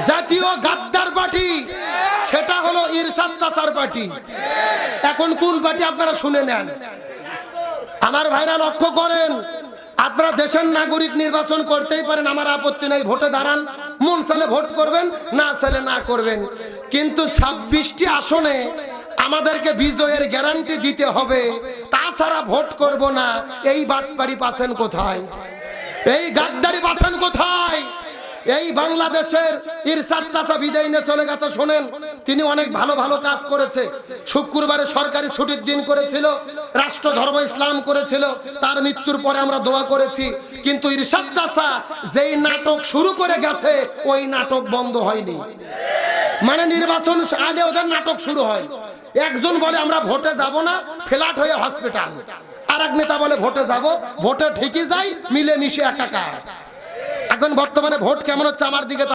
জাতীয় গাদ্দার পার্টি, সেটা হলো ইরশাদ চাচার পার্টি। এখন কোন পার্টি আপনারা শুনে নেন। আমার ভাইরা লক্ষ্য করেন, আপনারা দেশের নাগরিক নির্বাচন করতেই পারেন, আমার আপত্তি নাই, ভোটে দাঁড়ান, মন চাইলে ভোট করবেন, না চাইলে না করবেন। কিন্তু 26টি আসনে আমাদেরকে বিজয়ের গ্যারান্টি দিতে হবে, তাছাড়া ভোট করব না। এই বাটপারি পাচ্ছেন কোথায়? এই গাদ্দারি পাচ্ছেন কোথায়? এই বাংলাদেশের ইরশাদ চাচা বিদায় নিয়ে চলে গেছে। শোনেন, তিনি অনেক ভালো ভালো কাজ করেছে। শুক্রবারে সরকারি ছুটির দিন করেছিল, রাষ্ট্র ধর্ম ইসলাম করেছিল, তার মৃত্যুর পরে আমরা দোয়া করেছি। কিন্তু ইরশাদ চাচা যেই নাটক শুরু করে গেছে, ওই নাটক বন্ধ হয়নি। মানে নির্বাচন আগে ওদের নাটক শুরু হয়। একজন বলে আমরা ভোটে যাব না, ফ্ল্যাট হয়ে হসপিটাল। আর এক নেতা বলে ভোটে যাব, ভোটে ঠিকই যাই, মিলেমিশে একাকার। এখন বর্তমানে ভোট কেমন হচ্ছে আমার দিকে